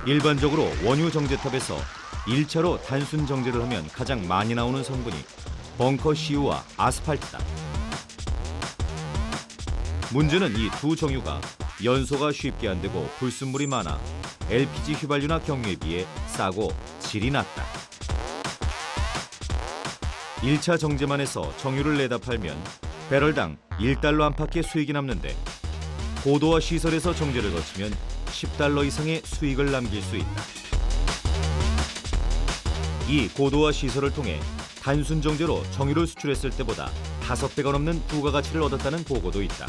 일반적으로 원유 정제탑에서 1차로 단순 정제를 하면 가장 많이 나오는 성분이 벙커 CU와 아스팔트다. 문제는 이 두 정유가 연소가 쉽게 안 되고 불순물이 많아 LPG 휘발유나 경유에 비해 싸고 질이 낮다. 1차 정제만 해서 정유를 내다 팔면 배럴당 1달러 안팎의 수익이 남는데 고도화 시설에서 정제를 거치면 10달러 이상의 수익을 남길 수 있다. 이 고도화 시설을 통해 단순 정제로 정유를 수출했을 때보다 5배가 넘는 부가가치를 얻었다는 보고도 있다.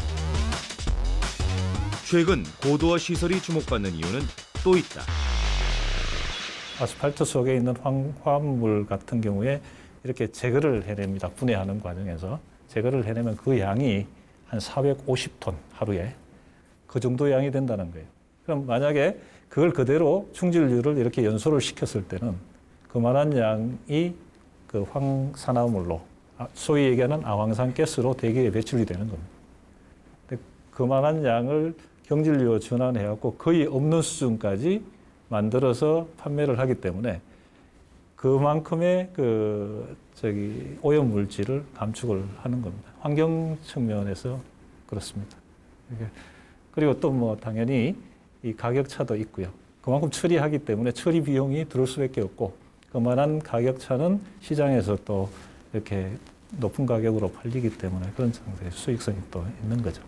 최근 고도화 시설이 주목받는 이유는 또 있다. 아스팔트 속에 있는 화합물 같은 경우에 이렇게 제거를 해냅니다. 분해하는 과정에서. 제거를 해내면 그 양이 한 450톤 하루에 그 정도 양이 된다는 거예요. 그럼 만약에 그걸 그대로 충질유를 이렇게 연소를 시켰을 때는 그만한 양이 그 황산화물로 소위 얘기하는 아황산 가스로 대기에 배출이 되는 겁니다. 근데 그만한 양을 경질유로 전환해갖고 거의 없는 수준까지 만들어서 판매를 하기 때문에 그만큼의 오염 물질을 감축을 하는 겁니다. 환경 측면에서 그렇습니다. 그리고 또 뭐 당연히 이 가격 차도 있고요. 그만큼 처리하기 때문에 처리 비용이 들을 수밖에 없고 그만한 가격 차는 시장에서 또 이렇게 높은 가격으로 팔리기 때문에 그런 상태의 수익성이 또 있는 거죠.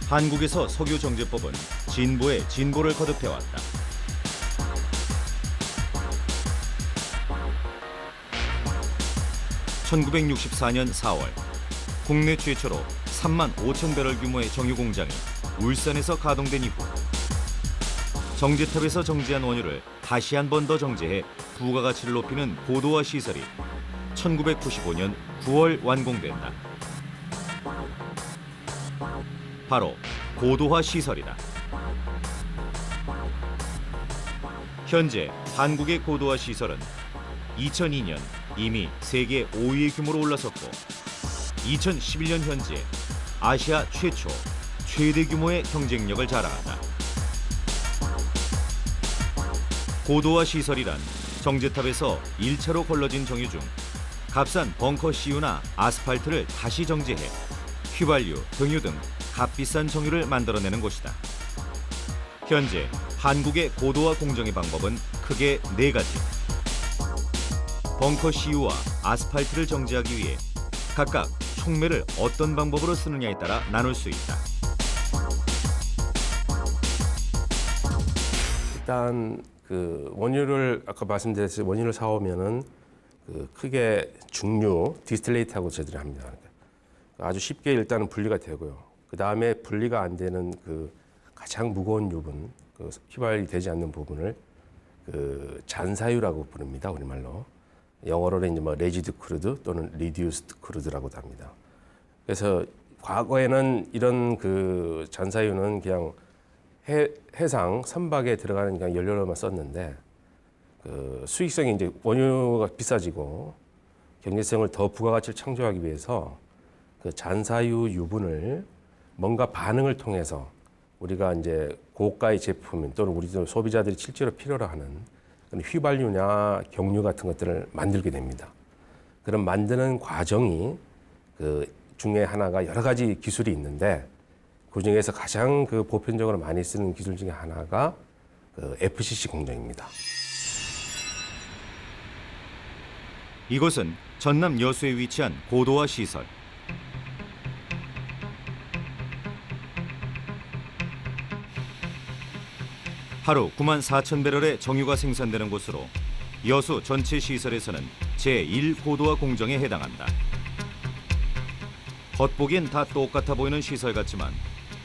한국에서 석유 정제법은 진보에 진보를 거듭해왔다. (1964년 4월) 국내 최초로 3만 5천 배럴 규모의 정유 공장이 울산에서 가동된 이후 정제탑에서 정제한 원유를 다시 한 번 더 정제해 부가가치를 높이는 고도화 시설이 1995년 9월 완공된다. 바로 고도화 시설이다. 현재 한국의 고도화 시설은 2002년 이미 세계 5위의 규모로 올라섰고 2011년 현재 아시아 최초, 최대 규모의 경쟁력을 자랑한다. 고도화 시설이란 정제탑에서 1차로 걸러진 정유 중 값싼 벙커 CU나 아스팔트를 다시 정제해 휘발유, 등유 등 값비싼 정유를 만들어내는 곳이다. 현재 한국의 고도화 공정의 방법은 크게 4가지. 벙커 CU와 아스팔트를 정제하기 위해 각각 촉매를 어떤 방법으로 쓰느냐에 따라 나눌 수 있다. 일단 그 원유를 아까 말씀드렸듯이 원유를 사오면은 그 크게 중류 디스틸레이트하고 저희들이 합니다. 아주 쉽게 일단은 분리가 되고요. 그 다음에 분리가 안 되는 그 가장 무거운 유분, 그 휘발이 되지 않는 부분을 그 잔사유라고 부릅니다. 우리말로. 영어로는 이제 뭐 레지드 크루드 또는 리듀스드 크루드라고도 합니다. 그래서 과거에는 이런 그 잔사유는 그냥 해상 선박에 들어가는 그냥 연료로만 썼는데 그 수익성이 이제 원유가 비싸지고 경제성을 더 부가가치를 창조하기 위해서 그 잔사유 유분을 뭔가 반응을 통해서 우리가 이제 고가의 제품 또는 우리 소비자들이 실제로 필요로 하는 휘발유나 경유 같은 것들을 만들게 됩니다. 그런 만드는 과정이 그 중에 하나가 여러 가지 기술이 있는데 그 중에서 가장 그 보편적으로 많이 쓰는 기술 중에 하나가 그 FCC 공정입니다. 이곳은 전남 여수에 위치한 고도화 시설. 하루 9만 4천 배럴의 정유가 생산되는 곳으로 여수 전체 시설에서는 제1고도화 공정에 해당한다. 겉보기엔 다 똑같아 보이는 시설 같지만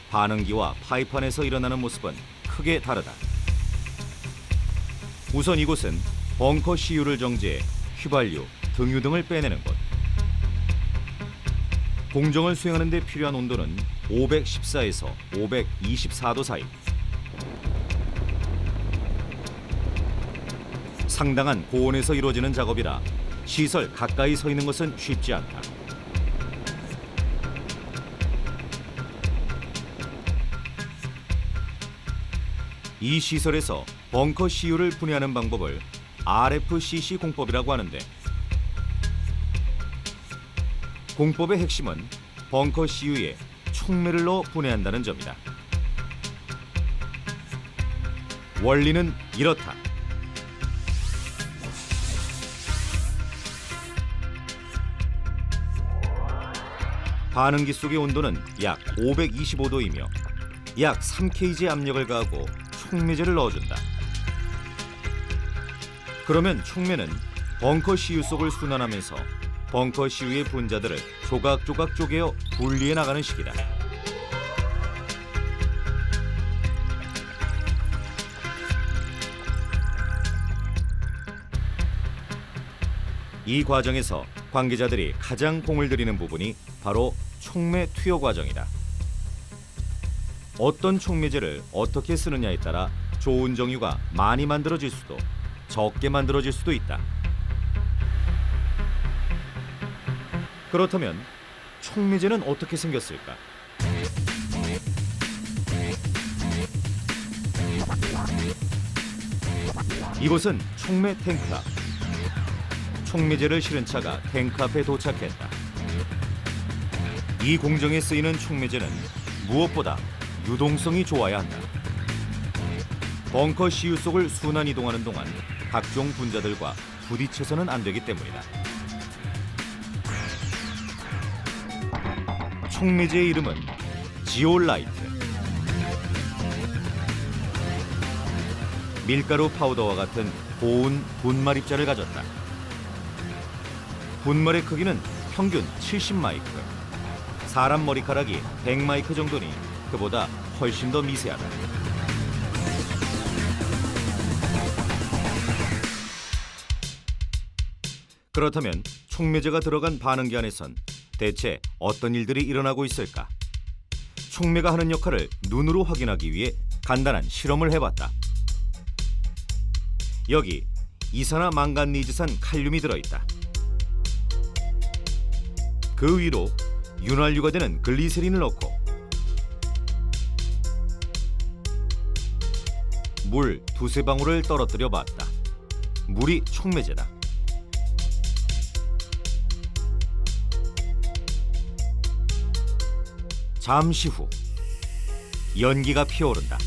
반응기와 파이프 안에서 일어나는 모습은 크게 다르다. 우선 이곳은 벙커 CU를 정제해 휘발유, 등유 등을 빼내는 곳. 공정을 수행하는 데 필요한 온도는 514에서 524도 사이. 상당한 고온에서 이루어지는 작업이라 시설 가까이 서 있는 것은 쉽지 않다. 이 시설에서 벙커 CU를 분해하는 방법을 RFCC 공법이라고 하는데 공법의 핵심은 벙커 CU에 촉매를 넣어 분해한다는 점이다. 원리는 이렇다. 반응기 속의 온도는 약 525도이며 약 3kg의 압력을 가하고 촉매제를 넣어준다. 그러면 촉매는 벙커 CU 속을 순환하면서 벙커 CU의 분자들을 조각조각 쪼개어 분리해 나가는 식이다. 이 과정에서 관계자들이 가장 공을 들이는 부분이 바로 촉매 투여 과정이다. 어떤 촉매제를 어떻게 쓰느냐에 따라 좋은 정유가 많이 만들어질 수도 적게 만들어질 수도 있다. 그렇다면 촉매제는 어떻게 생겼을까? 이곳은 촉매 탱크 앞. 촉매제를 실은 차가 탱크 앞에 도착했다. 이 공정에 쓰이는 촉매제는 무엇보다 유동성이 좋아야 한다. 벙커 CU 속을 순환 이동하는 동안 각종 분자들과 부딪혀서는 안 되기 때문이다. 촉매제의 이름은 지올라이트. 밀가루 파우더와 같은 고운 분말 입자를 가졌다. 분말의 크기는 평균 70마이크. 사람 머리카락이 100마이크 정도니 그보다 훨씬 더 미세하다. 그렇다면 촉매제가 들어간 반응기 안에선 대체 어떤 일들이 일어나고 있을까? 촉매가 하는 역할을 눈으로 확인하기 위해 간단한 실험을 해봤다. 여기 이산화망간니즈산 칼륨이 들어있다. 그 위로 윤활유가 되는 글리세린을 넣고 물 2~3방울을 떨어뜨려 봤다. 물이 촉매제다. 잠시 후 연기가 피어오른다.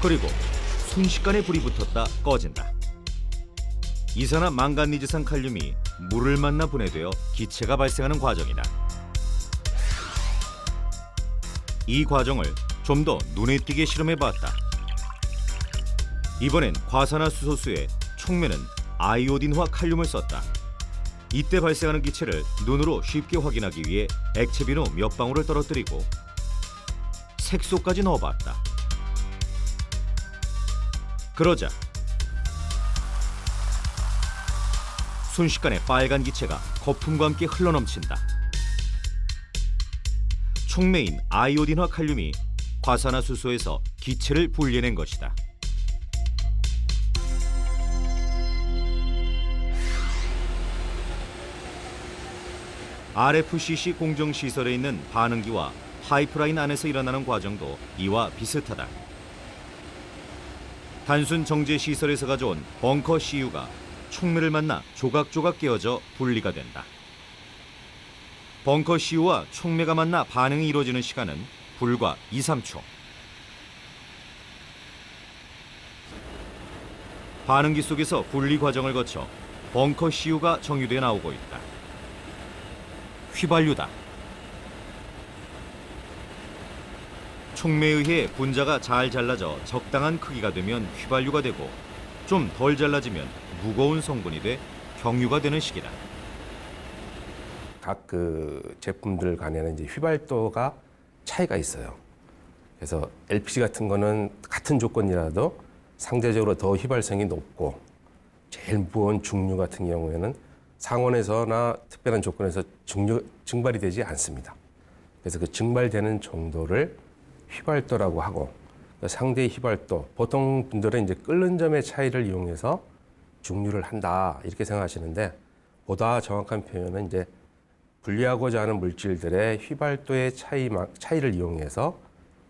그리고 순식간에 불이 붙었다 꺼진다. 이산화망간니즈산 칼륨이 물을 만나 분해되어 기체가 발생하는 과정이다. 이 과정을 좀 더 눈에 띄게 실험해봤다. 이번엔 과산화수소수에 촉매는 아이오딘화 칼륨을 썼다. 이때 발생하는 기체를 눈으로 쉽게 확인하기 위해 액체비누 몇 방울을 떨어뜨리고 색소까지 넣어봤다. 그러자 순식간에 빨간 기체가 거품과 함께 흘러넘친다. 촉매인 아이오딘화 칼륨이 과산화수소에서 기체를 분리해낸 것이다. RFCC 공정시설에 있는 반응기와 파이프라인 안에서 일어나는 과정도 이와 비슷하다. 단순 정제 시설에서 가져온 벙커 CU가 촉매를 만나 조각조각 깨어져 분리가 된다. 벙커 CU와 촉매가 만나 반응이 이루어지는 시간은 불과 2~3초. 반응기 속에서 분리 과정을 거쳐 벙커 CU가 정유돼 나오고 있다. 휘발유다. 촉매에 의해 분자가 잘 잘라져 적당한 크기가 되면 휘발유가 되고 좀 덜 잘라지면 무거운 성분이 돼 경유가 되는 식이다. 각 그 제품들 간에는 이제 휘발도가 차이가 있어요. 그래서 LPG 같은 거는 같은 조건이라도 상대적으로 더 휘발성이 높고 제일 무거운 중류 같은 경우에는 상온에서나 특별한 조건에서 증발이 되지 않습니다. 그래서 그 증발되는 정도를 휘발도라고 하고 상대의 휘발도, 보통 분들은 이제 끓는 점의 차이를 이용해서 중류를 한다 이렇게 생각하시는데 보다 정확한 표현은 이제 분리하고자 하는 물질들의 휘발도의 차이를 이용해서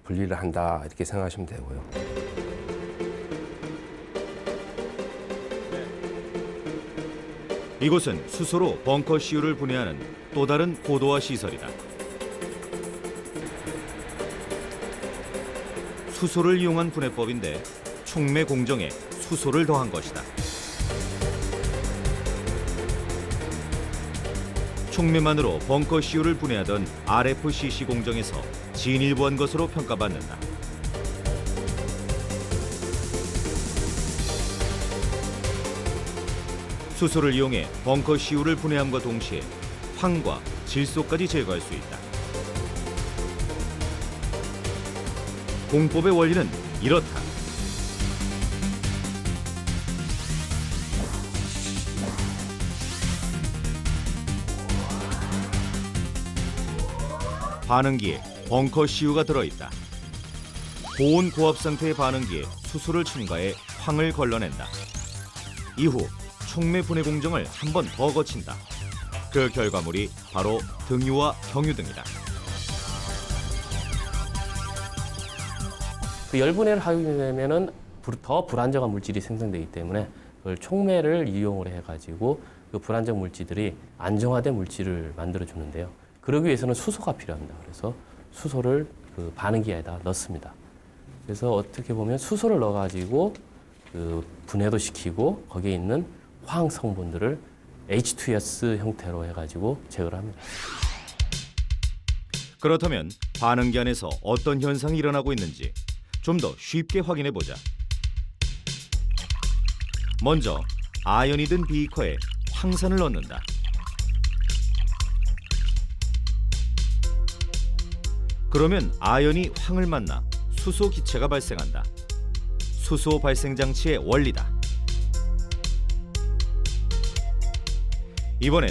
분리를 한다 이렇게 생각하시면 되고요. 이곳은 수소로 벙커 CU를 분해하는 또 다른 고도화 시설이다. 수소를 이용한 분해법인데 촉매 공정에 수소를 더한 것이다. 촉매만으로 벙커 CU를 분해하던 RFCC 공정에서 진일보한 것으로 평가받는다. 수소를 이용해 벙커 CU를 분해함과 동시에 황과 질소까지 제거할 수 있다. 공법의 원리는 이렇다. 반응기에 벙커 CU가 들어있다. 고온 고압 상태의 반응기에 수소를 첨가해 황을 걸러낸다. 이후 촉매 분해 공정을 한 번 더 거친다. 그 결과물이 바로 등유와 경유 등이다. 그 열분해를 하게 되면은 더 불안정한 물질이 생성되기 때문에 그걸 촉매를 이용을 해가지고 그 불안정 물질들이 안정화된 물질을 만들어 주는데요. 그러기 위해서는 수소가 필요합니다. 그래서 수소를 그 반응기에다 넣습니다. 그래서 어떻게 보면 수소를 넣어가지고 그 분해도 시키고 거기에 있는 화학 성분들을 H2S 형태로 해가지고 제거를 합니다. 그렇다면 반응기 안에서 어떤 현상이 일어나고 있는지 좀 더 쉽게 확인해 보자. 먼저 아연이 든 비커에 황산을 넣는다. 그러면 아연이 황을 만나 수소 기체가 발생한다. 수소 발생 장치의 원리다. 이번엔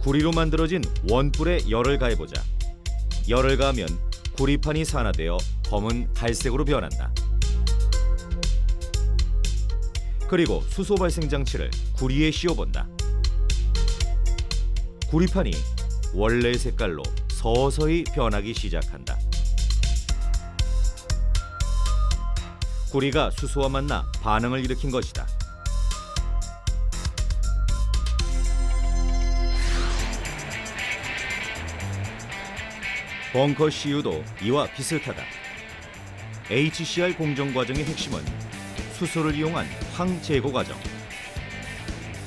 구리로 만들어진 원뿔에 열을 가해보자. 열을 가하면 구리판이 산화되어 검은 갈색으로 변한다. 그리고 수소 발생 장치를 구리에 씌워본다. 구리판이 원래 색깔로 서서히 변하기 시작한다. 구리가 수소와 만나 반응을 일으킨 것이다. 벙커 CU도 이와 비슷하다. HCR 공정 과정의 핵심은 수소를 이용한 황 제거 과정.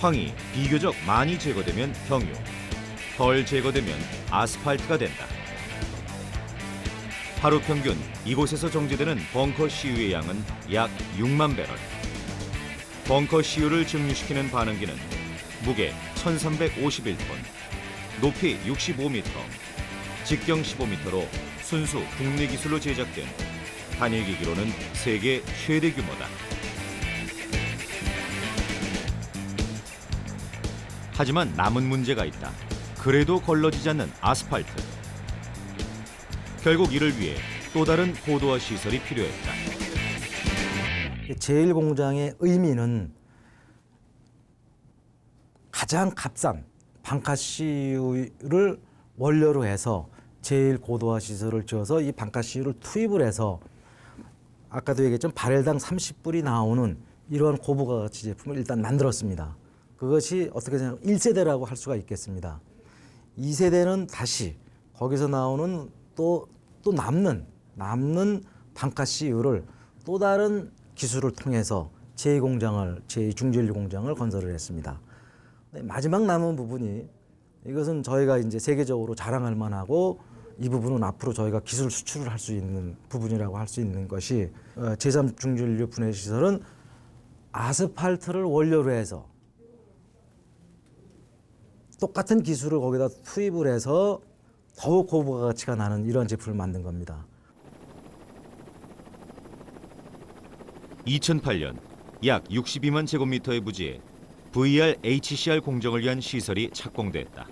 황이 비교적 많이 제거되면 경유, 덜 제거되면 아스팔트가 된다. 하루 평균 이곳에서 정제되는 벙커 CU의 양은 약 6만 배럴. 벙커 CU를 증류시키는 반응기는 무게 1351톤, 높이 65m, 직경 15m로 순수 국내 기술로 제작된 단일 기기로는 세계 최대 규모다. 하지만 남은 문제가 있다. 그래도 걸러지지 않는 아스팔트. 결국 이를 위해 또 다른 고도화 시설이 필요했다. 제1공장의 의미는 가장 값싼 방카CU를 원료로 해서 제1고도화 시설을 지어서 이 방카CU를 투입을 해서 아까도 얘기했지만 바렐당 30불이 나오는 이러한 고부가 가치 제품을 일단 만들었습니다. 그것이 어떻게 생각하면 1세대라고 할 수가 있겠습니다. 2세대는 다시 거기서 나오는 또 남는 방카CU를 또 다른 기술을 통해서 제2중전류 공장을 건설을 했습니다. 마지막 남은 부분이 이것은 저희가 이제 세계적으로 자랑할 만하고 이 부분은 앞으로 저희가 기술 수출을 할 수 있는 부분이라고 할 수 있는 것이 제3중전류 분해 시설은 아스팔트를 원료로 해서 똑같은 기술을 거기다 투입을 해서 더욱 고부가 가치가 나는 이런 제품을 만든 겁니다. 2008년 약 62만 제곱미터의 부지에 VRHCR 공정을 위한 시설이 착공됐다.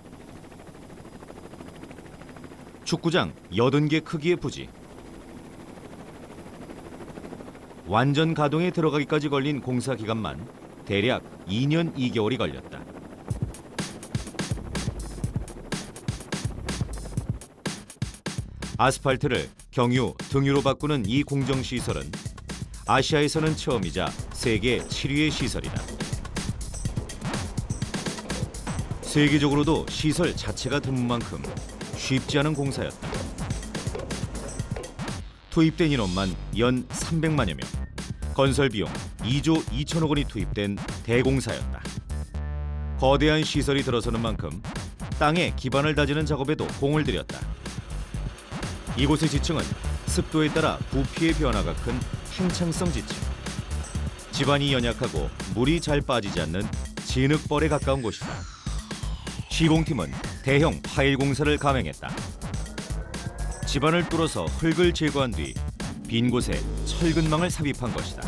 축구장 80개 크기의 부지. 완전 가동에 들어가기까지 걸린 공사 기간만 대략 2년 2개월이 걸렸다. 아스팔트를 경유, 등유로 바꾸는 이 공정시설은 아시아에서는 처음이자 세계 7위의 시설이다. 세계적으로도 시설 자체가 드문 만큼 쉽지 않은 공사였다. 투입된 인원만 연 300만여 명, 건설 비용 2조 2천억 원이 투입된 대공사였다. 거대한 시설이 들어서는 만큼 땅에 기반을 다지는 작업에도 공을 들였다. 이곳의 지층은 습도에 따라 부피의 변화가 큰 팽창성 지층. 지반이 연약하고 물이 잘 빠지지 않는 진흙벌에 가까운 곳이다. 시공팀은 대형 파일 공사를 감행했다. 지반을 뚫어서 흙을 제거한 뒤 빈 곳에 철근망을 삽입한 것이다.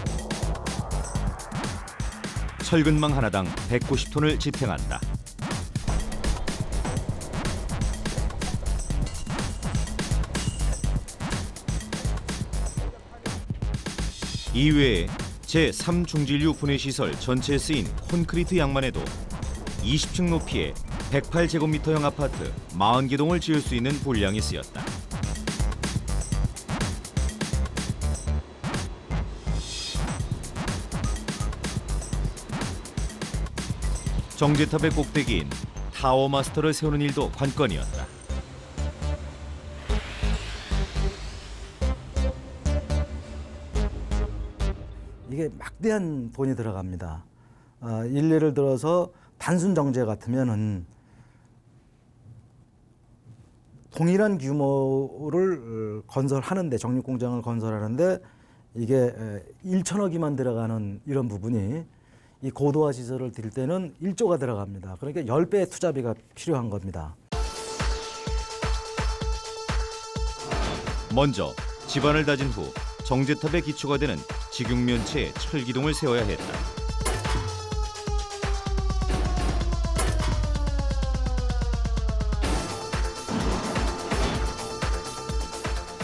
철근망 하나당 190톤을 지탱한다. 이외에 제3중진류 분해시설 전체에 쓰인 콘크리트 양만해도 20층 높이의 108제곱미터형 아파트 40개 동을 지을 수 있는 분량이 쓰였다. 정제탑의 꼭대기인 타워마스터를 세우는 일도 관건이었다. 이게 막대한 돈이 들어갑니다. 일례를 들어서 단순 정제 같으면은 동일한 규모를 건설하는데, 정육공장을 건설하는데 이게 1천억이만 들어가는 이런 부분이 이 고도화 시설을 들 때는 1조가 들어갑니다. 그러니까 10배의 투자비가 필요한 겁니다. 먼저 지반을 다진 후 정제탑의 기초가 되는 직육면체의 철기둥을 세워야 했다.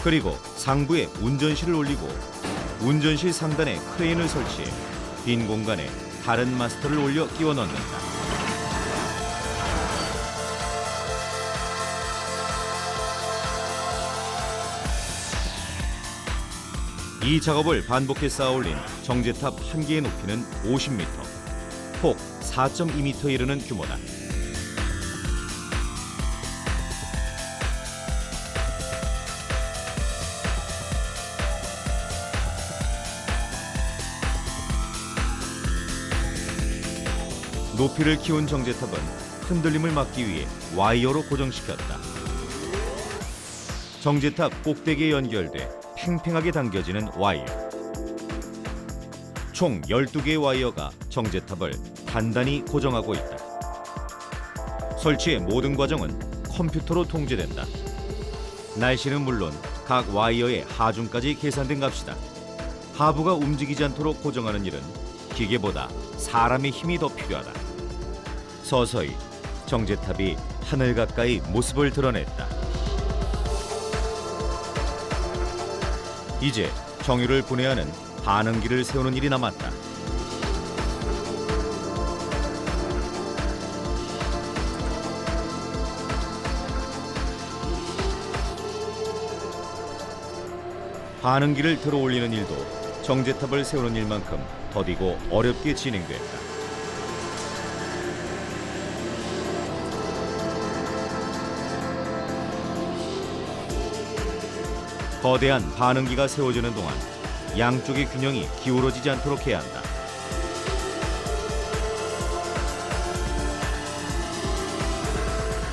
그리고 상부에 운전실을 올리고 운전실 상단에 크레인을 설치해 빈 공간에 다른 마스터를 올려 끼워 넣는다. 이 작업을 반복해 쌓아 올린 정제탑 한 개의 높이는 50m, 폭 4.2m에 이르는 규모다. 높이를 키운 정제탑은 흔들림을 막기 위해 와이어로 고정시켰다. 정제탑 꼭대기에 연결돼 팽팽하게 당겨지는 와이어. 총 12개의 와이어가 정제탑을 단단히 고정하고 있다. 설치의 모든 과정은 컴퓨터로 통제된다. 날씨는 물론 각 와이어의 하중까지 계산된 값이다. 하부가 움직이지 않도록 고정하는 일은 기계보다 사람의 힘이 더 필요하다. 서서히 정제탑이 하늘 가까이 모습을 드러냈다. 이제 정유를 분해하는 반응기를 세우는 일이 남았다. 반응기를 들어 올리는 일도 정제탑을 세우는 일만큼 더디고 어렵게 진행됐다. 거대한 반응기가 세워지는 동안 양쪽의 균형이 기울어지지 않도록 해야 한다.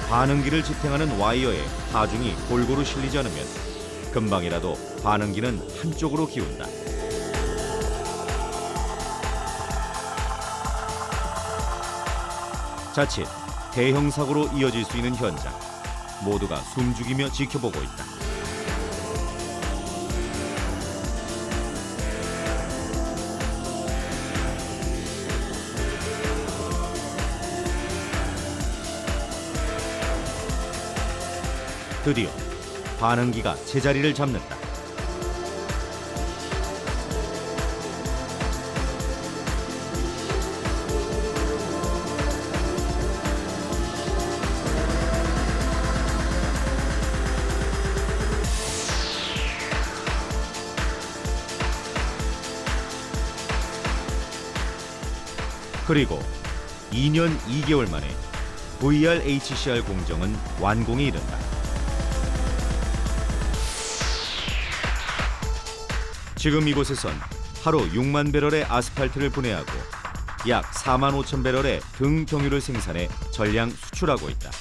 반응기를 지탱하는 와이어에 하중이 골고루 실리지 않으면 금방이라도 반응기는 한쪽으로 기운다. 자칫 대형 사고로 이어질 수 있는 현장, 모두가 숨죽이며 지켜보고 있다. 드디어 반응기가 제자리를 잡는다. 그리고 2년 2개월 만에 VRHCR 공정은 완공에 이른다. 지금 이곳에선 하루 6만 배럴의 아스팔트를 분해하고 약 4만 5천 배럴의 등 경유를 생산해 전량 수출하고 있다.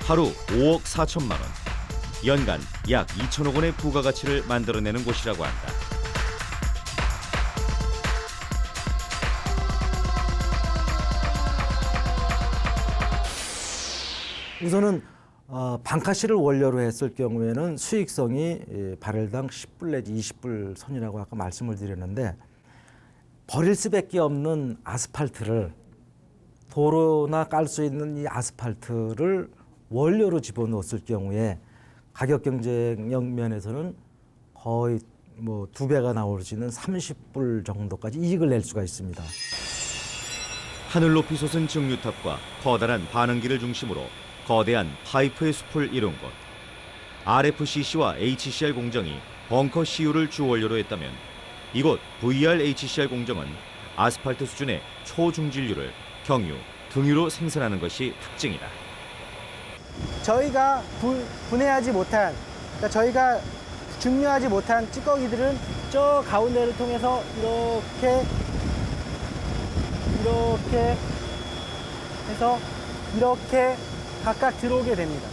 하루 5억 4천만 원, 연간 약 2천억 원의 부가가치를 만들어내는 곳이라고 한다. 우선은 방카시를 원료로 했을 경우에는 수익성이 바렐당 10불 내지 20불 선이라고 아까 말씀을 드렸는데, 버릴 수밖에 없는 아스팔트를, 도로나 깔 수 있는 이 아스팔트를 원료로 집어넣었을 경우에 가격 경쟁력 면에서는 거의 뭐 2배가 나올 수 있는 30불 정도까지 이익을 낼 수가 있습니다. 하늘 높이 솟은 증류탑과 커다란 반응기를 중심으로 거대한 파이프의 숲을 이룬 곳. RFCC와 HCR 공정이 벙커 CU를 주원료로 했다면 이곳 VRHCR 공정은 아스팔트 수준의 초중질유를 경유, 등유로 생산하는 것이 특징이다. 저희가 분해하지 못한, 그러니까 저희가 증류하지 못한 찌꺼기들은 저 가운데를 통해서 이렇게 해서 이렇게 각각 들어오게 됩니다.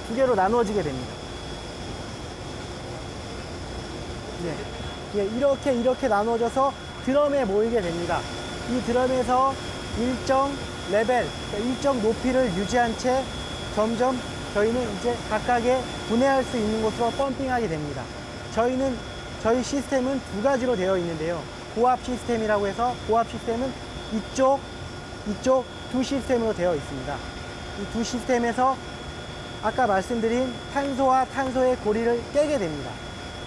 두 개로 나누어지게 됩니다. 예, 이렇게 나누어져서 드럼에 모이게 됩니다. 이 드럼에서 일정 레벨, 그러니까 일정 높이를 유지한 채 점점 저희는 이제 각각의 분해할 수 있는 곳으로 펌핑하게 됩니다. 저희 시스템은 두 가지로 되어 있는데요. 고압 시스템이라고 해서, 고압 시스템은 이쪽 두 시스템으로 되어 있습니다. 이 두 시스템에서 아까 말씀드린 탄소와 탄소의 고리를 깨게 됩니다.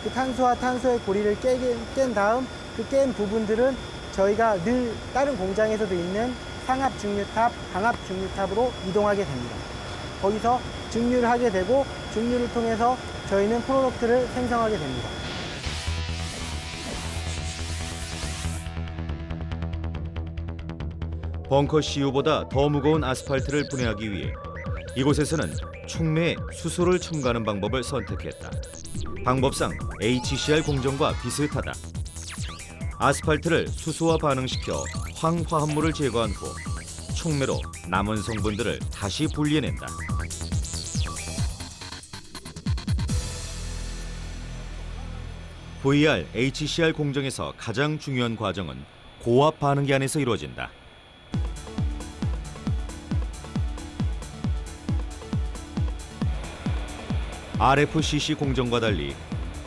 그 탄소와 탄소의 고리를 깬 다음 그 깬 부분들은 저희가 늘 다른 공장에서도 있는 상압 증류탑, 강압 증류탑으로 이동하게 됩니다. 거기서 증류를 하게 되고, 증류를 통해서 저희는 프로덕트를 생성하게 됩니다. 벙커 CU보다 더 무거운 아스팔트를 분해하기 위해 이곳에서는 촉매에 수소를 첨가하는 방법을 선택했다. 방법상 HCR 공정과 비슷하다. 아스팔트를 수소와 반응시켜 황화합물을 제거한 후 촉매로 남은 성분들을 다시 분리해낸다. VRHCR 공정에서 가장 중요한 과정은 고압 반응기 안에서 이루어진다. RFCC 공정과 달리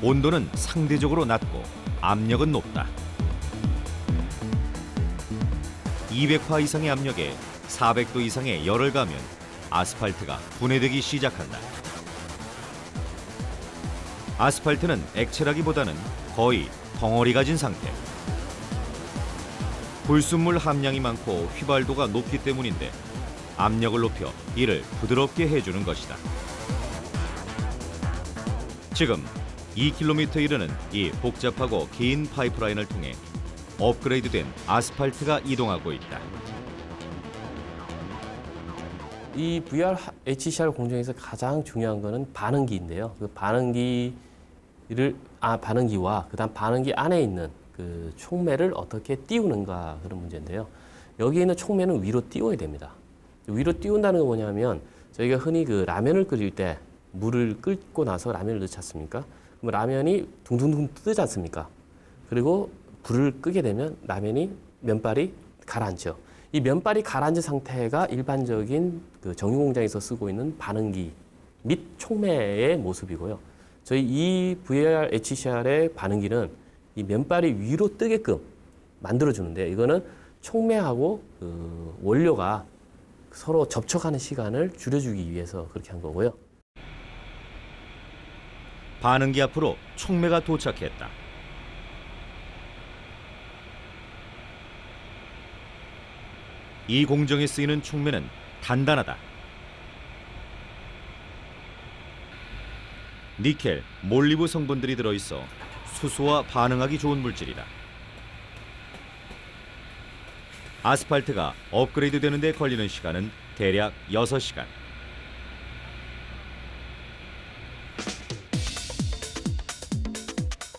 온도는 상대적으로 낮고 압력은 높다. 200화 이상의 압력에 400도 이상의 열을 가하면 아스팔트가 분해되기 시작한다. 아스팔트는 액체라기보다는 거의 덩어리 가진 상태. 불순물 함량이 많고 휘발도가 높기 때문인데 압력을 높여 이를 부드럽게 해주는 것이다. 지금 2km 이르는 이 복잡하고 긴 파이프라인을 통해 업그레이드된 아스팔트가 이동하고 있다. 이 VRHCR 공정에서 가장 중요한 거는 반응기인데요. 그 반응기와 그다음 반응기 안에 있는 그 촉매를 어떻게 띄우는가, 그런 문제인데요. 여기 있는 촉매는 위로 띄워야 됩니다. 위로 띄운다는 건 뭐냐면, 저희가 흔히 그 라면을 끓일 때 물을 끓고 나서 라면을 넣지 않습니까? 그럼 라면이 둥둥둥 뜨지 않습니까? 그리고 불을 끄게 되면 라면이 면발이 가라앉죠. 이 면발이 가라앉은 상태가 일반적인 그 정유 공장에서 쓰고 있는 반응기 및 촉매의 모습이고요. 저희 이 VRHCR의 반응기는 이 면발이 위로 뜨게끔 만들어주는데, 이거는 촉매하고 그 원료가 서로 접촉하는 시간을 줄여주기 위해서 그렇게 한 거고요. 반응기 앞으로 촉매가 도착했다. 이 공정에 쓰이는 촉매는 단단하다. 니켈, 몰리브 성분들이 들어있어 수소와 반응하기 좋은 물질이다. 아스팔트가 업그레이드 되는 데 걸리는 시간은 대략 6시간.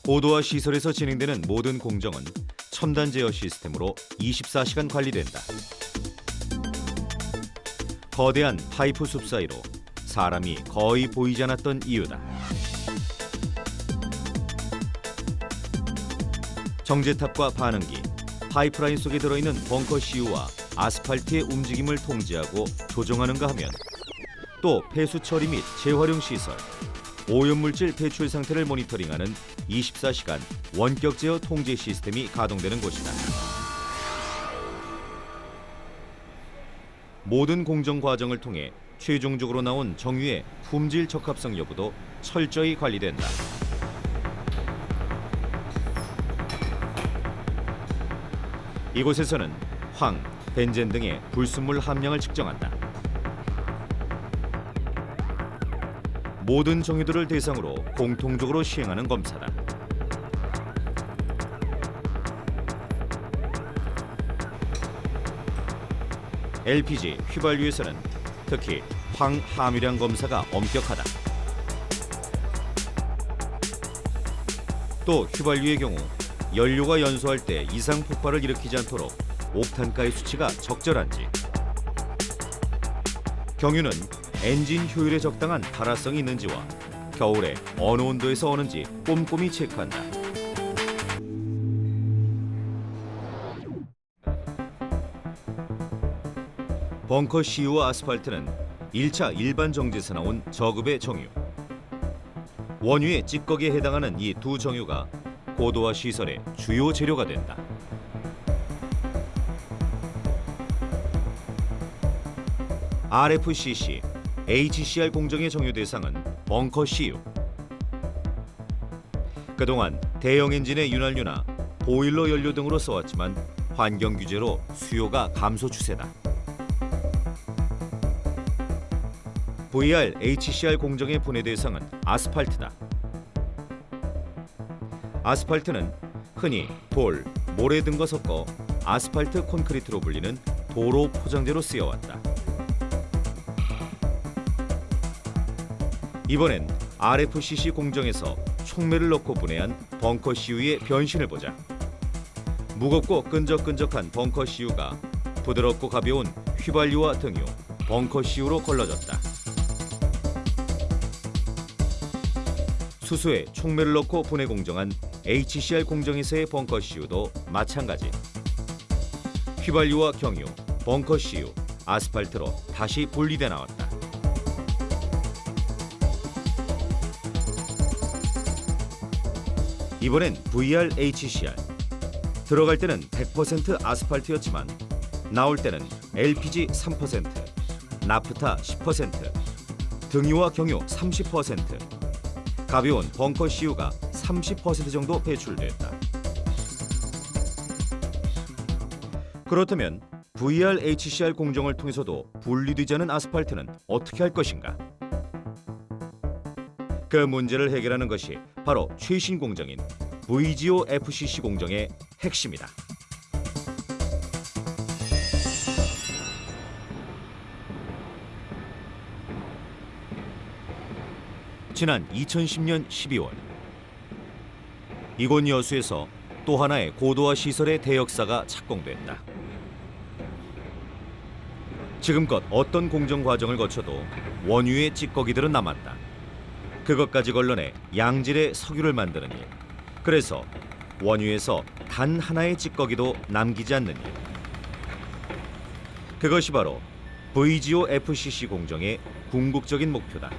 고도화 시설에서 진행되는 모든 공정은 첨단 제어 시스템으로 24시간 관리된다. 거대한 파이프 숲 사이로 사람이 거의 보이지 않았던 이유다. 정제탑과 반응기, 파이프라인 속에 들어있는 벙커 CU와 아스팔트의 움직임을 통제하고 조정하는가 하면 또 폐수 처리 및 재활용 시설, 오염물질 배출 상태를 모니터링하는 24시간 원격 제어 통제 시스템이 가동되는 곳이다. 모든 공정 과정을 통해 최종적으로 나온 정유의 품질 적합성 여부도 철저히 관리된다. 이곳에서는 황, 벤젠 등의 불순물 함량을 측정한다. 모든 정유들을 대상으로 공통적으로 시행하는 검사다. LPG 휘발유에서는 특히 황 함유량 검사가 엄격하다. 또 휘발유의 경우 연료가 연소할 때 이상 폭발을 일으키지 않도록 옥탄가의 수치가 적절한지, 경유는 엔진 효율에 적당한 발화성이 있는지와 겨울에 어느 온도에서 오는지 꼼꼼히 체크한다. 벙커 CU와 아스팔트는 1차 일반 정제에서 나온 저급의 정유. 원유의 찌꺼기에 해당하는 이 두 정유가 고도화 시설의 주요 재료가 된다. RFCC, HCR 공정의 정유 대상은 벙커 CU. 그동안 대형 엔진의 윤활유나 보일러 연료 등으로 써왔지만 환경 규제로 수요가 감소 추세다. VR, HCR 공정의 분해 대상은 아스팔트다. 아스팔트는 흔히 돌, 모래 등과 섞어 아스팔트 콘크리트로 불리는 도로 포장재로 쓰여왔다. 이번엔 RFCC 공정에서 촉매를 넣고 분해한 벙커 CU의 변신을 보자. 무겁고 끈적끈적한 벙커 CU가 부드럽고 가벼운 휘발유와 등유, 벙커 CU로 걸러졌다. 수소에 촉매를 넣고 분해 공정한 HCR 공정에서의 벙커 CU도 마찬가지. 휘발유와 경유, 벙커 CU, 아스팔트로 다시 분리돼 나왔다. 이번엔 VR, HCR. 들어갈 때는 100% 아스팔트였지만 나올 때는 LPG 3%, 나프타 10%, 등유와 경유 30%, 가벼운 벙커 CU가 30% 정도 배출됐다. 그렇다면 VR, HCR 공정을 통해서도 분리되지 않은 아스팔트는 어떻게 할 것인가? 그 문제를 해결하는 것이 바로 최신 공정인 VGO FCC 공정의 핵심이다. 지난 2010년 12월 이곳 여수에서 또 하나의 고도화 시설의 대역사가 착공됐다. 지금껏 어떤 공정 과정을 거쳐도 원유의 찌꺼기들은 남았다. 그것까지 걸러내 양질의 석유를 만드는 일. 그래서 원유에서 단 하나의 찌꺼기도 남기지 않는 일. 그것이 바로 VGO FCC 공정의 궁극적인 목표다.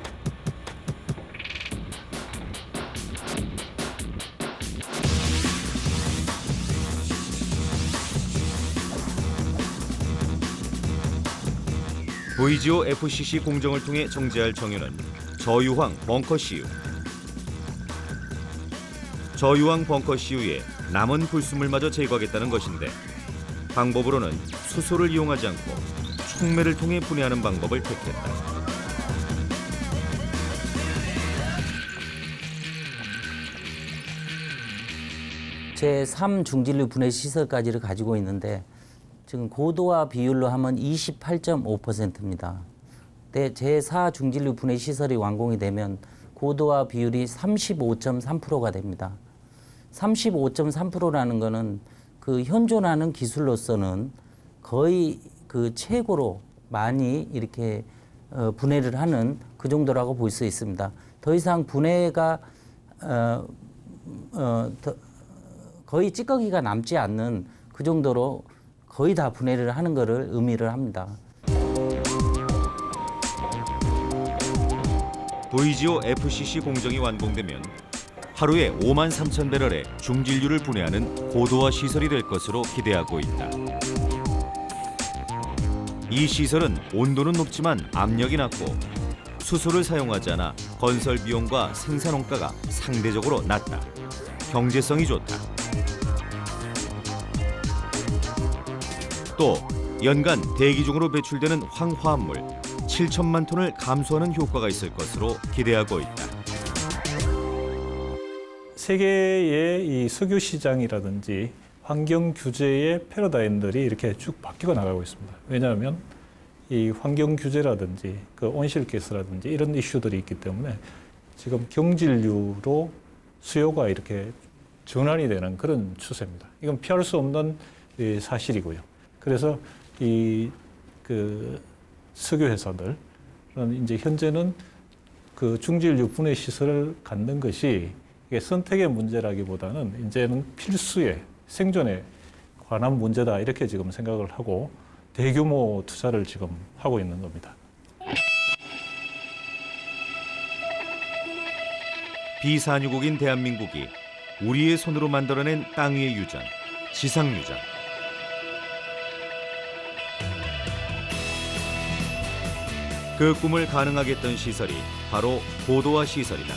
VGO FCC 공정을 통해 정제할 정유는 저유황 벙커 CU. 저유황 벙커 CU에 남은 불순물마저 제거하겠다는 것인데 방법으로는 수소를 이용하지 않고 촉매를 통해 분해하는 방법을 택했다. 제3중진류 분해 시설까지를 가지고 있는데 지금 고도화 비율로 하면 28.5%입니다. 제4중진류 분해 시설이 완공이 되면 고도화 비율이 35.3%가 됩니다. 35.3%라는 거는 그 현존하는 기술로서는 거의 그 최고로 많이 이렇게 분해를 하는 그 정도라고 볼 수 있습니다. 더 이상 분해가 거의 찌꺼기가 남지 않는 그 정도로 거의 다 분해를 하는 것을 의미를 합니다. 보이지오 FCC 공정이 완공되면 하루에 5만 3천 배럴의 중진류를 분해하는 고도화 시설이 될 것으로 기대하고 있다. 이 시설은 온도는 높지만 압력이 낮고 수소를 사용하지 않아 건설 비용과 생산 원가가 상대적으로 낮다. 경제성이 좋다. 또 연간 대기 중으로 배출되는 황화합물 7천만 톤을 감소하는 효과가 있을 것으로 기대하고 있다. 세계의 이 석유 시장이라든지 환경 규제의 패러다임들이 이렇게 쭉 바뀌어 나가고 있습니다. 왜냐하면 이 환경 규제라든지 그 온실가스라든지 이런 이슈들이 있기 때문에 지금 경질류로 수요가 이렇게 전환이 되는 그런 추세입니다. 이건 피할 수 없는 사실이고요. 그래서 이 그 석유 회사들은 이제 현재는 그 중질류 분해 시설을 갖는 것이 이게 선택의 문제라기보다는 이제는 필수의 생존에 관한 문제다 이렇게 지금 생각을 하고 대규모 투자를 지금 하고 있는 겁니다. 비산유국인 대한민국이 우리의 손으로 만들어낸 땅 위의 유전, 지상유전. 그 꿈을 가능하게 했던 시설이 바로 고도화 시설이다.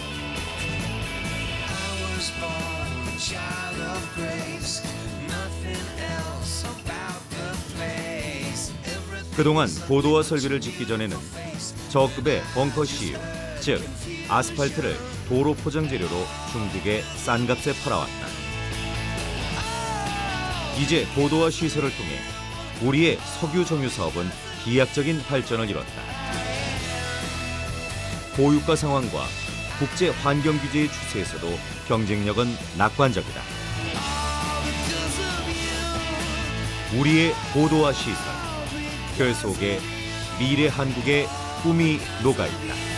그동안 고도화 설비를 짓기 전에는 저급의 벙커 CU, 즉 아스팔트를 도로 포장 재료로 중국에 싼 값에 팔아왔다. 이제 고도화 시설을 통해 우리의 석유 정유 사업은飛躍적인 발전을 이뤘다. 고유가 상황과 국제 환경 규제의 추세에서도 경쟁력은 낙관적이다. 우리의 고도화 시설, 그 속에 미래 한국의 꿈이 녹아있다.